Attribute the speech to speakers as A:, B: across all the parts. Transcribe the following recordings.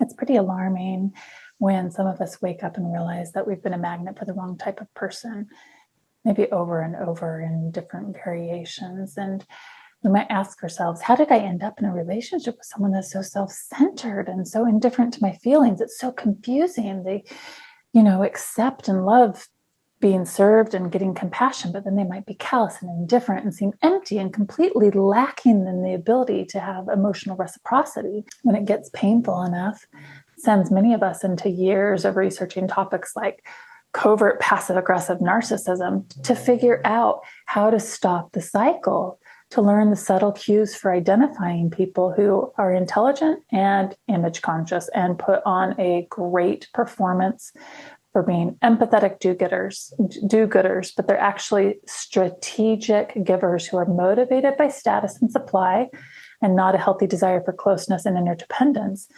A: It's pretty alarming when some of us wake up and realize that we've been a magnet for the wrong type of person, maybe over and over in different variations. And we might ask ourselves, how did I end up in a relationship with someone that's so self-centered and so indifferent to my feelings? It's so confusing. They, accept and love being served and getting compassion, but then they might be callous and indifferent and seem empty and completely lacking in the ability to have emotional reciprocity. When it gets painful enough, it sends many of us into years of researching topics like covert passive-aggressive narcissism to figure out how to stop the cycle, to learn the subtle cues for identifying people who are intelligent and image conscious and put on a great performance for being empathetic do-gooders, but they're actually strategic givers who are motivated by status and supply and not a healthy desire for closeness and interdependence.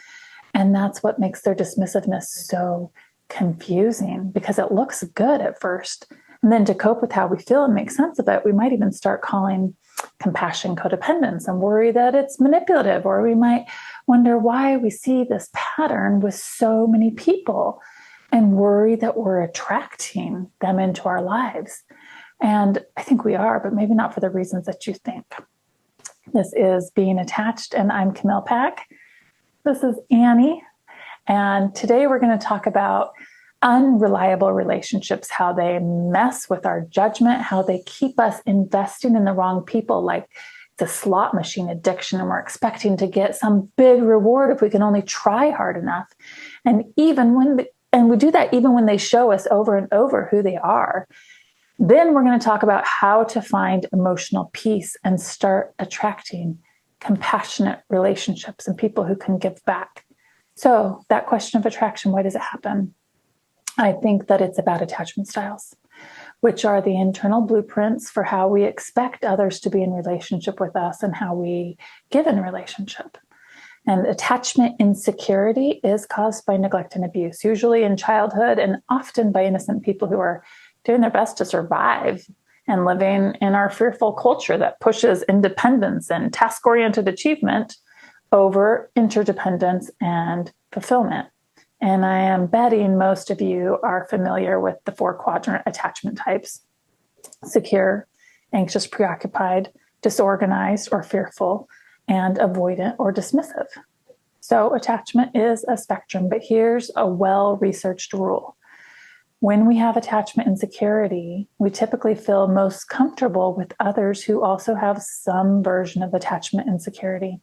A: And that's what makes their dismissiveness so confusing, because it looks good at first. And then to cope with how we feel and make sense of it, we might even start calling compassion codependence and worry that it's manipulative, or we might wonder why we see this pattern with so many people and worry that we're attracting them into our lives. And I think we are, but maybe not for the reasons that you think. This is Being Attached, and I'm Camille Pack. This is Annie. And today we're going to talk about unreliable relationships, how they mess with our judgment, how they keep us investing in the wrong people, like the slot machine addiction, and we're expecting to get some big reward if we can only try hard enough. And we do that even when they show us over and over who they are. Then we're going to talk about how to find emotional peace and start attracting compassionate relationships and people who can give back. So that question of attraction, why does it happen? I think that it's about attachment styles, which are the internal blueprints for how we expect others to be in relationship with us and how we give in relationship. And attachment insecurity is caused by neglect and abuse, usually in childhood and often by innocent people who are doing their best to survive and living in our fearful culture that pushes independence and task-oriented achievement over interdependence and fulfillment. And I am betting most of you are familiar with the 4-quadrant attachment types: secure, anxious, preoccupied, disorganized or fearful, and avoidant or dismissive. So attachment is a spectrum, but here's a well-researched rule. When we have attachment insecurity, we typically feel most comfortable with others who also have some version of attachment insecurity.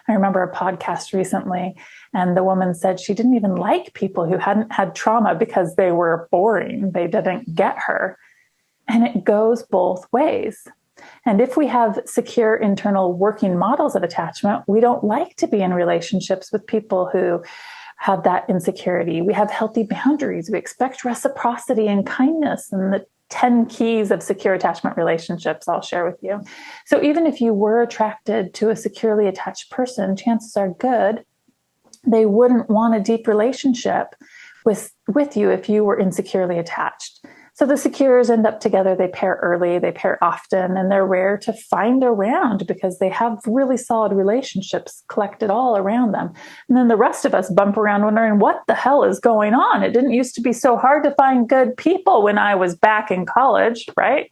A: I remember a podcast recently, and the woman said she didn't even like people who hadn't had trauma because they were boring. They didn't get her. And it goes both ways. And if we have secure internal working models of attachment, we don't like to be in relationships with people who have that insecurity. We have healthy boundaries. We expect reciprocity and kindness, and the 10 keys of secure attachment relationships I'll share with you. So even if you were attracted to a securely attached person, chances are good they wouldn't want a deep relationship with you if you were insecurely attached. So the secures end up together. They pair early, they pair often, and they're rare to find around because they have really solid relationships collected all around them. And then the rest of us bump around wondering, what the hell is going on? It didn't used to be so hard to find good people when I was back in college, right?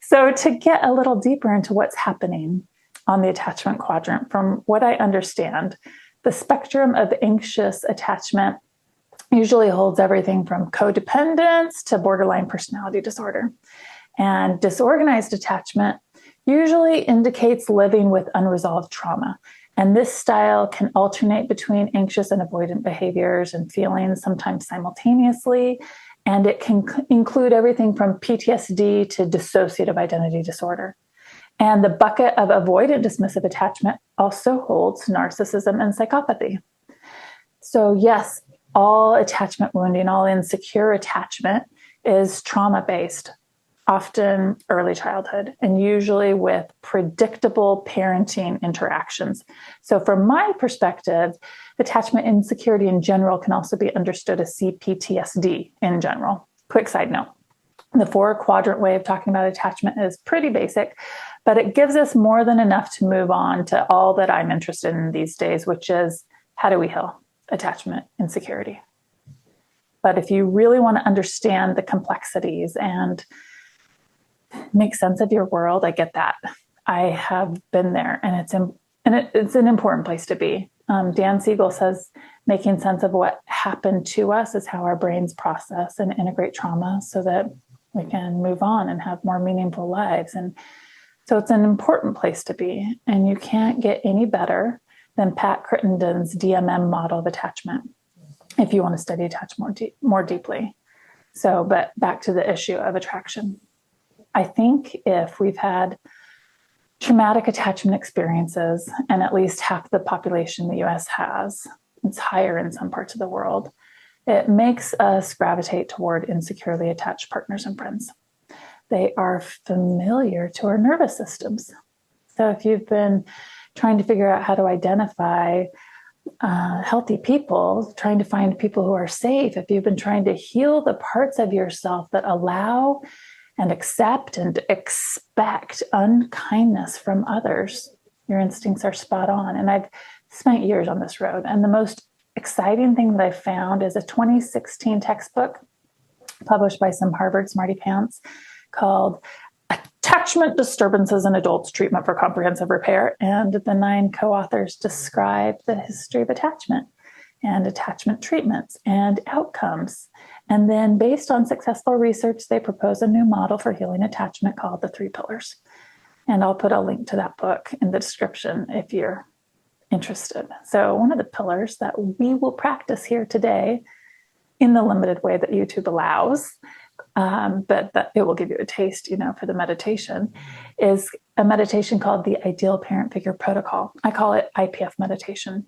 A: So to get a little deeper into what's happening on the attachment quadrant, from what I understand, the spectrum of anxious attachment usually holds everything from codependence to borderline personality disorder. And disorganized attachment usually indicates living with unresolved trauma. And this style can alternate between anxious and avoidant behaviors and feelings, sometimes simultaneously. And it can include everything from PTSD to dissociative identity disorder. And the bucket of avoidant dismissive attachment also holds narcissism and psychopathy. So yes, all attachment wounding, all insecure attachment is trauma-based, often early childhood, and usually with predictable parenting interactions. So from my perspective, attachment insecurity in general can also be understood as CPTSD in general. Quick side note. The 4-quadrant way of talking about attachment is pretty basic, but it gives us more than enough to move on to all that I'm interested in these days, which is how do we heal? attachment insecurity. But if you really want to understand the complexities and make sense of your world, I get that. I have been there, and it's an important place to be. Dan Siegel says making sense of what happened to us is how our brains process and integrate trauma so that we can move on and have more meaningful lives. And so it's an important place to be. And you can't get any better than Pat Crittenden's DMM model of attachment if you want to study attachment more deeply. So, but back to the issue of attraction. I think if we've had traumatic attachment experiences, and at least half the population in the US has, it's higher in some parts of the world, it makes us gravitate toward insecurely attached partners and friends. They are familiar to our nervous systems. So if you've been trying to figure out how to identify healthy people, trying to find people who are safe, if you've been trying to heal the parts of yourself that allow and accept and expect unkindness from others, your instincts are spot on. And I've spent years on this road. And the most exciting thing that I found is a 2016 textbook published by some Harvard smarty pants called Attachment Disturbances in Adults, Treatment for Comprehensive Repair. And the 9 co-authors describe the history of attachment and attachment treatments and outcomes. And then based on successful research, they propose a new model for healing attachment called the 3 Pillars. And I'll put a link to that book in the description if you're interested. So one of the pillars that we will practice here today in the limited way that YouTube allows, but that it will give you a taste, for the meditation, is a meditation called the Ideal Parent Figure Protocol. I call it IPF meditation.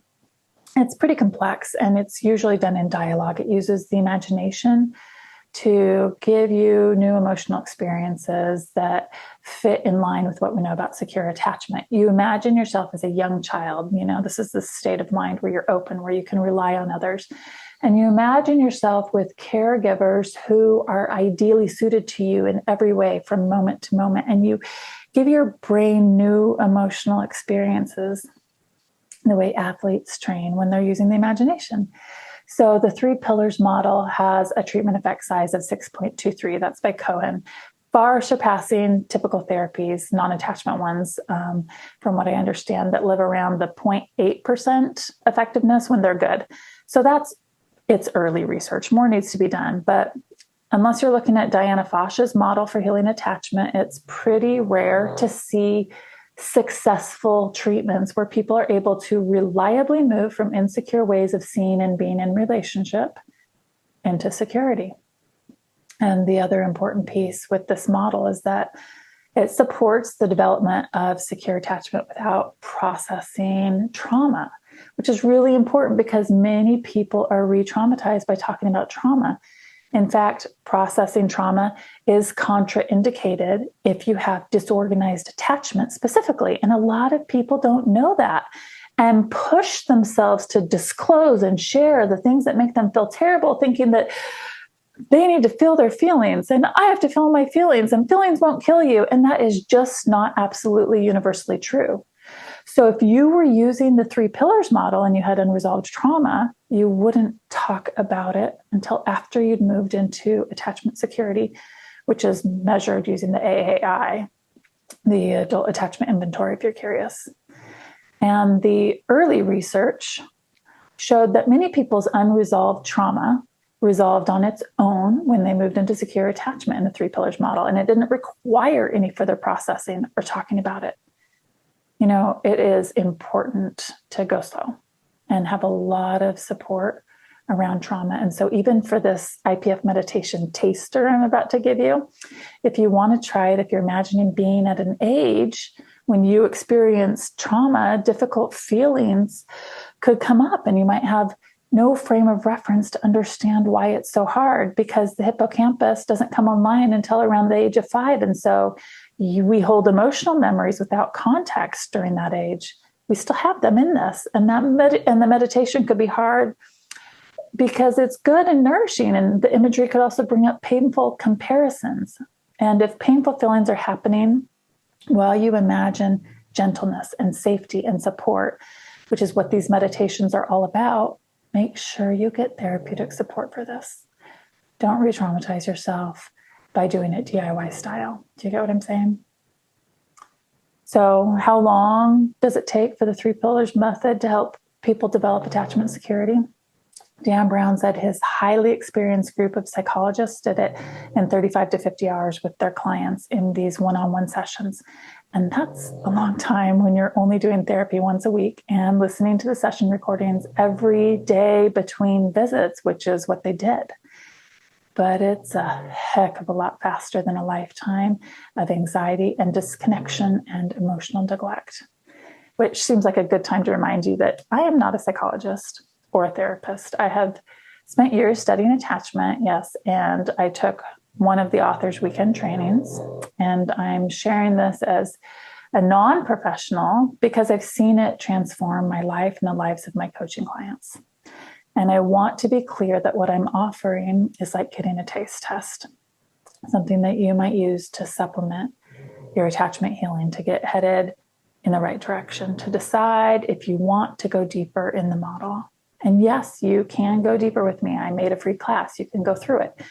A: It's pretty complex, and it's usually done in dialogue. It uses the imagination to give you new emotional experiences that fit in line with what we know about secure attachment. You imagine yourself as a young child. This is the state of mind where you're open, where you can rely on others. And you imagine yourself with caregivers who are ideally suited to you in every way from moment to moment. And you give your brain new emotional experiences the way athletes train when they're using the imagination. So the 3 Pillars model has a treatment effect size of 6.23. That's by Cohen, far surpassing typical therapies, non-attachment ones, from what I understand, that live around the 0.8% effectiveness when they're good. So it's early research. More needs to be done. But unless you're looking at Diana Fosh's model for healing attachment, it's pretty rare to see successful treatments where people are able to reliably move from insecure ways of seeing and being in relationship into security. And the other important piece with this model is that it supports the development of secure attachment without processing trauma, which is really important because many people are re-traumatized by talking about trauma. In fact, processing trauma is contraindicated if you have disorganized attachment specifically. And a lot of people don't know that and push themselves to disclose and share the things that make them feel terrible, thinking that they need to feel their feelings and I have to feel my feelings and feelings won't kill you. And that is just not absolutely universally true. So if you were using the 3 Pillars model and you had unresolved trauma, you wouldn't talk about it until after you'd moved into attachment security, which is measured using the AAI, the Adult Attachment Inventory, if you're curious. And the early research showed that many people's unresolved trauma resolved on its own when they moved into secure attachment in the 3 Pillars model, and it didn't require any further processing or talking about it. It is important to go slow and have a lot of support around trauma. And so even for this IPF meditation taster I'm about to give you, if you want to try it, if you're imagining being at an age when you experience trauma, difficult feelings could come up and you might have no frame of reference to understand why it's so hard because the hippocampus doesn't come online until around the age of 5. And so we hold emotional memories without context during that age. We still have them in this. And the meditation could be hard because it's good and nourishing. And the imagery could also bring up painful comparisons. And if painful feelings are happening while you imagine gentleness and safety and support, which is what these meditations are all about, make sure you get therapeutic support for this. Don't re-traumatize yourself by doing it DIY style. Do you get what I'm saying? So how long does it take for the 3 pillars method to help people develop attachment security? Dan Brown said his highly experienced group of psychologists did it in 35 to 50 hours with their clients in these one-on-one sessions. And that's a long time when you're only doing therapy once a week and listening to the session recordings every day between visits, which is what they did. But it's a heck of a lot faster than a lifetime of anxiety and disconnection and emotional neglect, which seems like a good time to remind you that I am not a psychologist or a therapist. I have spent years studying attachment, yes, and I took one of the author's weekend trainings, and I'm sharing this as a non-professional because I've seen it transform my life and the lives of my coaching clients. And I want to be clear that what I'm offering is like getting a taste test, something that you might use to supplement your attachment healing, to get headed in the right direction, to decide if you want to go deeper in the model. And yes, you can go deeper with me. I made a free class. You can go through it.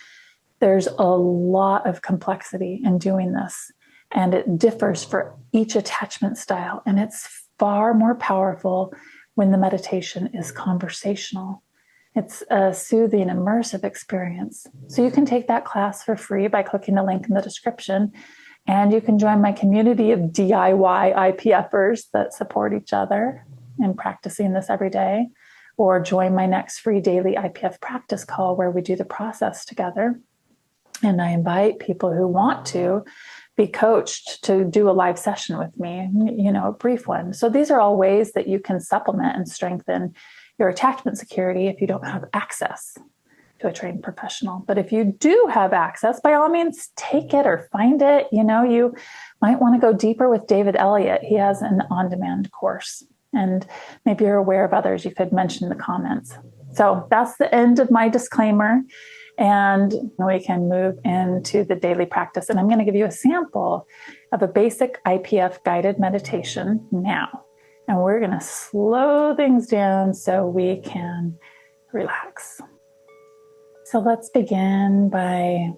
A: There's a lot of complexity in doing this, and it differs for each attachment style. And it's far more powerful when the meditation is conversational. It's a soothing, immersive experience. So you can take that class for free by clicking the link in the description, and you can join my community of DIY IPFers that support each other in practicing this every day, or join my next free daily IPF practice call where we do the process together. And I invite people who want to be coached to do a live session with me, a brief one. So these are all ways that you can supplement and strengthen your attachment security if you don't have access to a trained professional. But if you do have access, by all means, take it or find it. You might want to go deeper with David Elliott. He has an on-demand course, and maybe you're aware of others you could mention in the comments. So that's the end of my disclaimer. And we can move into the daily practice. And I'm going to give you a sample of a basic IPF guided meditation now. And we're going to slow things down so we can relax. So let's begin by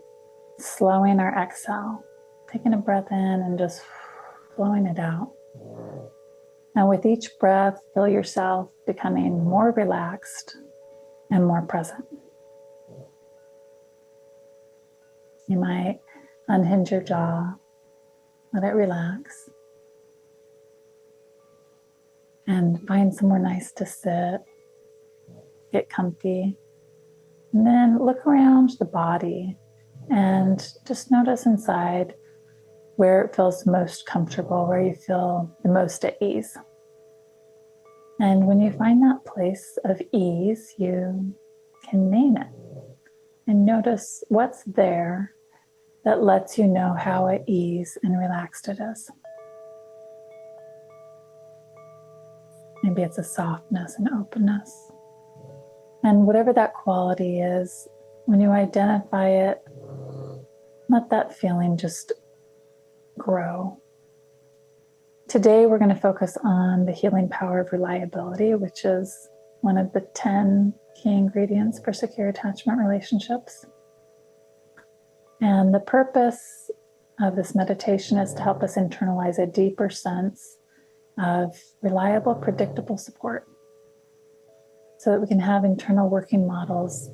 A: slowing our exhale, taking a breath in and just blowing it out. And with each breath, feel yourself becoming more relaxed and more present. You might unhinge your jaw, let it relax, and find somewhere nice to sit, get comfy, and then look around the body and just notice inside where it feels most comfortable, where you feel the most at ease. And when you find that place of ease, you can name it and notice what's there that lets you know how at ease and relaxed it is. Maybe it's a softness and openness. And whatever that quality is, when you identify it, let that feeling just grow. Today, we're going to focus on the healing power of reliability, which is one of the 10 key ingredients for secure attachment relationships. And the purpose of this meditation is to help us internalize a deeper sense of reliable, predictable support so that we can have internal working models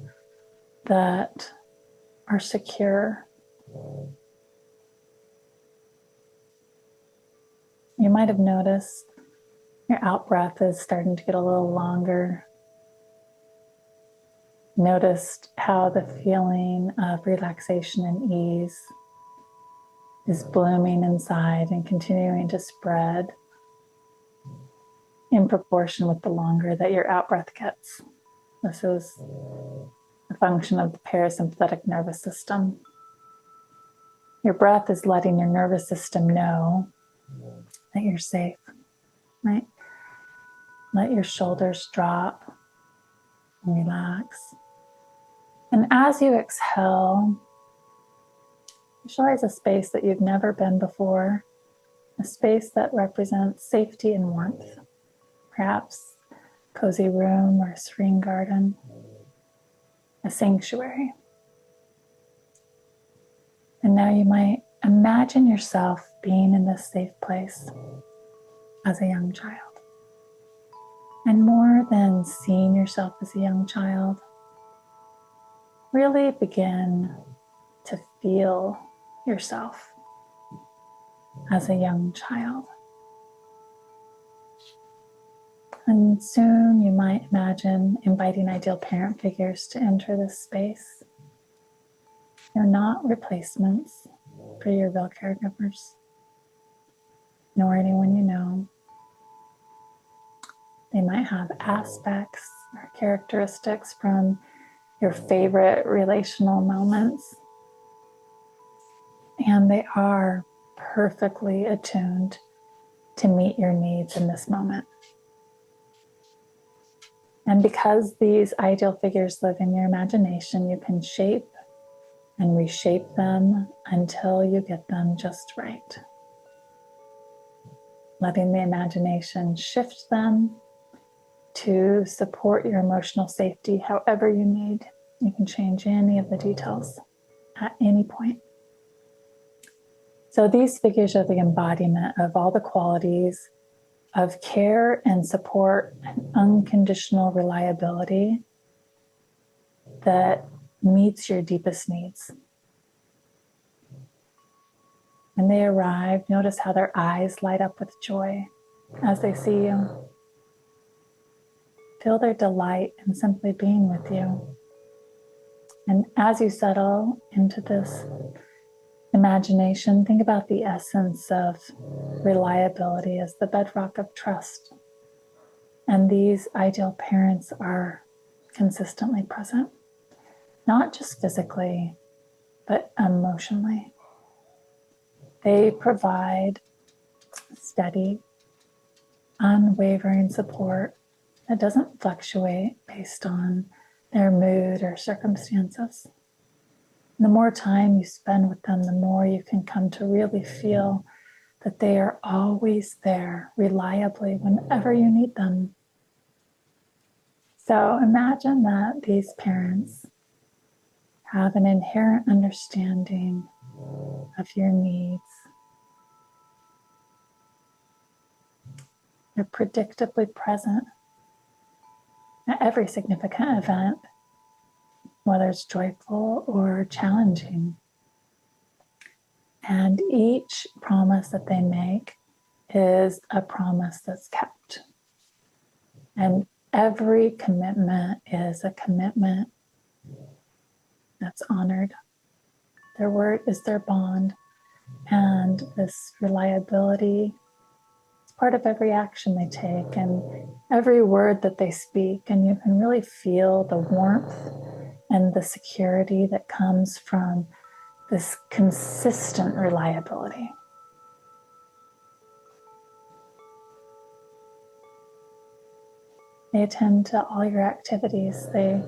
A: that are secure. You might have noticed your out breath is starting to get a little longer. Noticed how the feeling of relaxation and ease is blooming inside and continuing to spread in proportion with the longer that your out breath gets. This is a function of the parasympathetic nervous system. Your breath is letting your nervous system know that you're safe, right? Let your shoulders drop and relax. And as you exhale, visualize a space that you've never been before, a space that represents safety and warmth. Perhaps cozy room or a serene garden, a sanctuary. And now you might imagine yourself being in this safe place as a young child. And more than seeing yourself as a young child, really begin to feel yourself as a young child. And soon you might imagine inviting ideal parent figures to enter this space. They're not replacements for your real caregivers, nor anyone you know. They might have aspects or characteristics from your favorite relational moments, and they are perfectly attuned to meet your needs in this moment. And because these ideal figures live in your imagination, you can shape and reshape them until you get them just right. Letting the imagination shift them to support your emotional safety however you need. You can change any of the details at any point. So these figures are the embodiment of all the qualities of care and support and unconditional reliability that meets your deepest needs. When they arrive, notice how their eyes light up with joy as they see you. Feel their delight in simply being with you. And as you settle into this imagination, think about the essence of reliability as the bedrock of trust. And these ideal parents are consistently present, not just physically, but emotionally. They provide steady, unwavering support that doesn't fluctuate based on their mood or circumstances. The more time you spend with them, the more you can come to really feel that they are always there reliably whenever you need them. So imagine that these parents have an inherent understanding of your needs. They're predictably present at every significant event, whether it's joyful or challenging. And each promise that they make is a promise that's kept. And every commitment is a commitment that's honored. Their word is their bond. And this reliability is part of every action they take and every word that they speak. And you can really feel the warmth and the security that comes from this consistent reliability. They attend to all your activities. They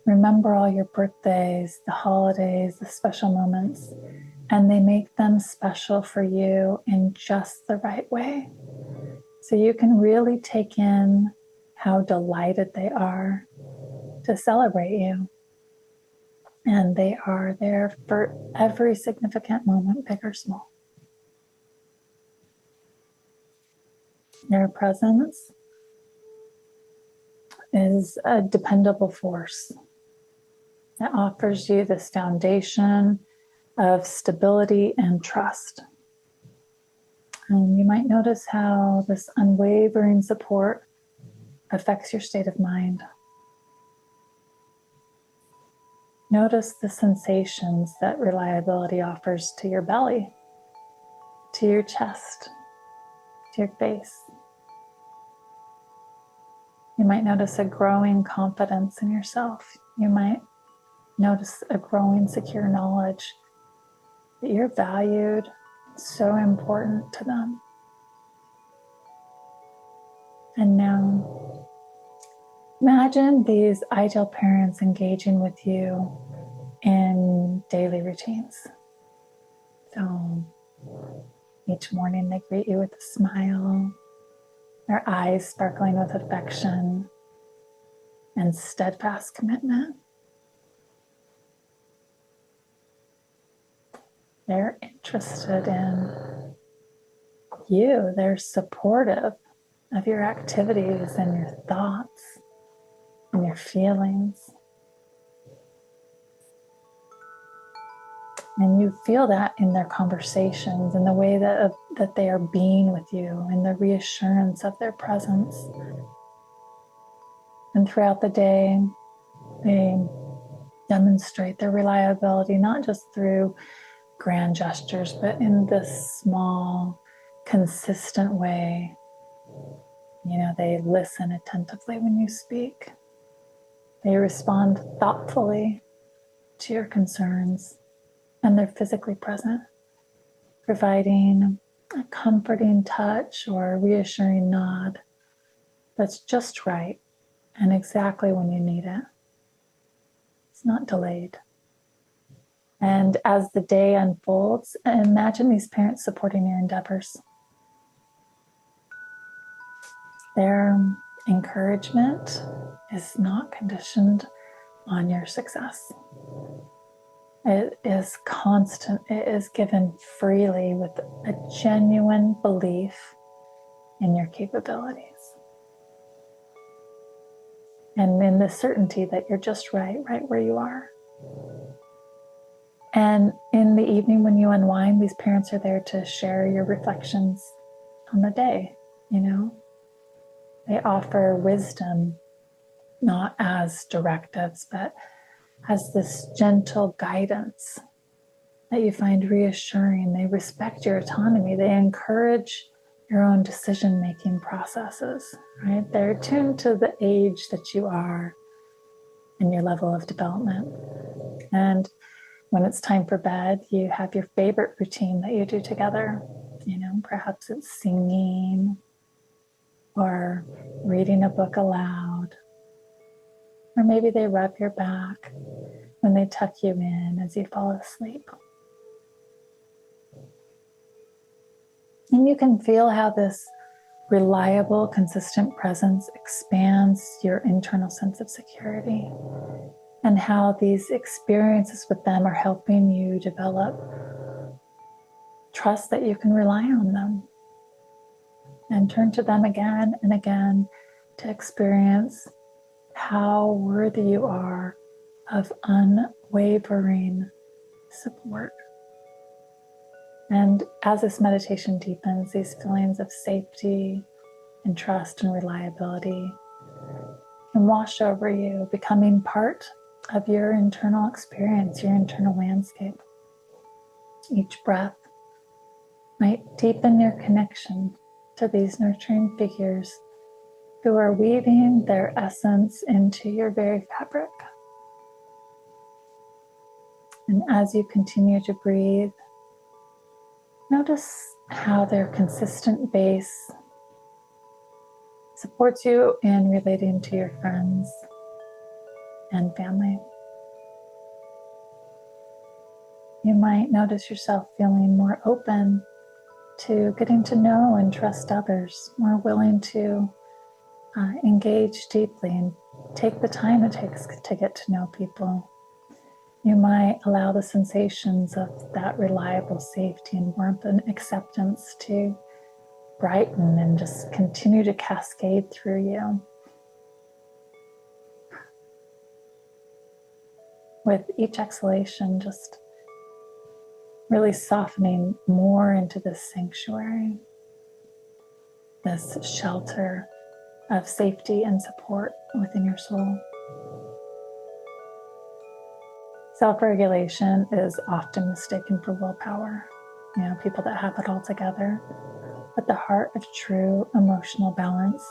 A: remember all your birthdays, the holidays, the special moments, and they make them special for you in just the right way. So you can really take in how delighted they are to celebrate you. And they are there for every significant moment, big or small. Their presence is a dependable force that offers you this foundation of stability and trust. And you might notice how this unwavering support affects your state of mind. Notice the sensations that reliability offers to your belly, to your chest, to your face. You might notice a growing confidence in yourself. You might notice a growing secure knowledge that you're valued, so important to them. And now, imagine these ideal parents engaging with you in daily routines. So each morning they greet you with a smile, their eyes sparkling with affection. and steadfast commitment. They're interested in you. They're supportive of your activities and your thoughts and your feelings. And you feel that in their conversations, in the way that they are being with you, in the reassurance of their presence. And throughout the day, they demonstrate their reliability, not just through grand gestures, but in this small, consistent way. You know, they listen attentively when you speak. They respond thoughtfully to your concerns, and they're physically present, providing a comforting touch or a reassuring nod that's just right and exactly when you need it. It's not delayed. And as the day unfolds, imagine these parents supporting your endeavors. Their encouragement is not conditioned on your success. It is constant. It is given freely with a genuine belief in your capabilities. And in the certainty that you're just right where you are. And in the evening when you unwind, these parents are there to share your reflections on the day, you know. They offer wisdom, not as directives, but as this gentle guidance that you find reassuring. They respect your autonomy. They encourage your own decision-making processes, right? They're attuned to the age that you are and your level of development. And when it's time for bed, you have your favorite routine that you do together. You know, perhaps it's singing or reading a book aloud. Or maybe they rub your back when they tuck you in as you fall asleep. And you can feel how this reliable, consistent presence expands your internal sense of security, and how these experiences with them are helping you develop trust that you can rely on them and turn to them again and again to experience how worthy you are of unwavering support. And as this meditation deepens, these feelings of safety and trust and reliability can wash over you, becoming part of your internal experience, your internal landscape. Each breath might deepen your connection to these nurturing figures who are weaving their essence into your very fabric. And as you continue to breathe, notice how their consistent base supports you in relating to your friends and family. You might notice yourself feeling more open to getting to know and trust others, more willing to engage deeply and take the time it takes to get to know people. You might allow the sensations of that reliable safety and warmth and acceptance to brighten and just continue to cascade through you. With each exhalation, just really softening more into this sanctuary, this shelter of safety and support within your soul. Self-regulation is often mistaken for willpower. You know, people that have it all together. But the heart of true emotional balance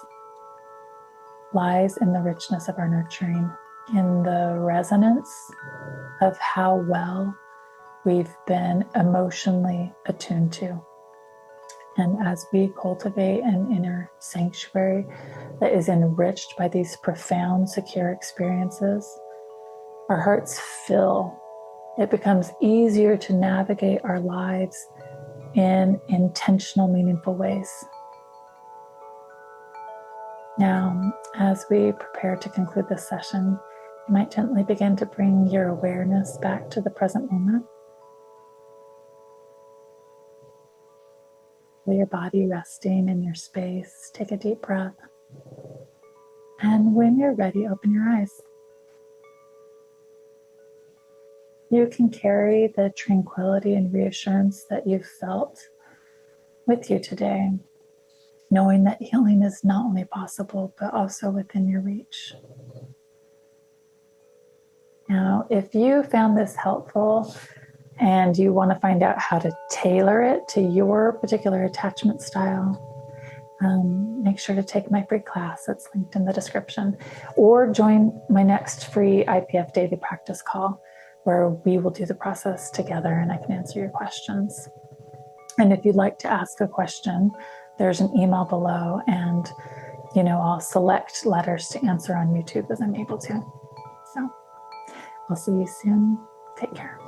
A: lies in the richness of our nurturing, in the resonance of how well we've been emotionally attuned to. And as we cultivate an inner sanctuary that is enriched by these profound, secure experiences, our hearts fill. It becomes easier to navigate our lives in intentional, meaningful ways. Now, as we prepare to conclude this session, you might gently begin to bring your awareness back to the present moment. Feel your body resting in your space. Take a deep breath. And when you're ready, open your eyes. You can carry the tranquility and reassurance that you've felt with you today, knowing that healing is not only possible, but also within your reach. Now, if you found this helpful and you want to find out how to tailor it to your particular attachment style, make sure to take my free class. It's linked in the description. Or join my next free IPF daily practice call, where we will do the process together and I can answer your questions. And if you'd like to ask a question, there's an email below, and I'll select letters to answer on YouTube as I'm able to. So I'll see you soon. Take care.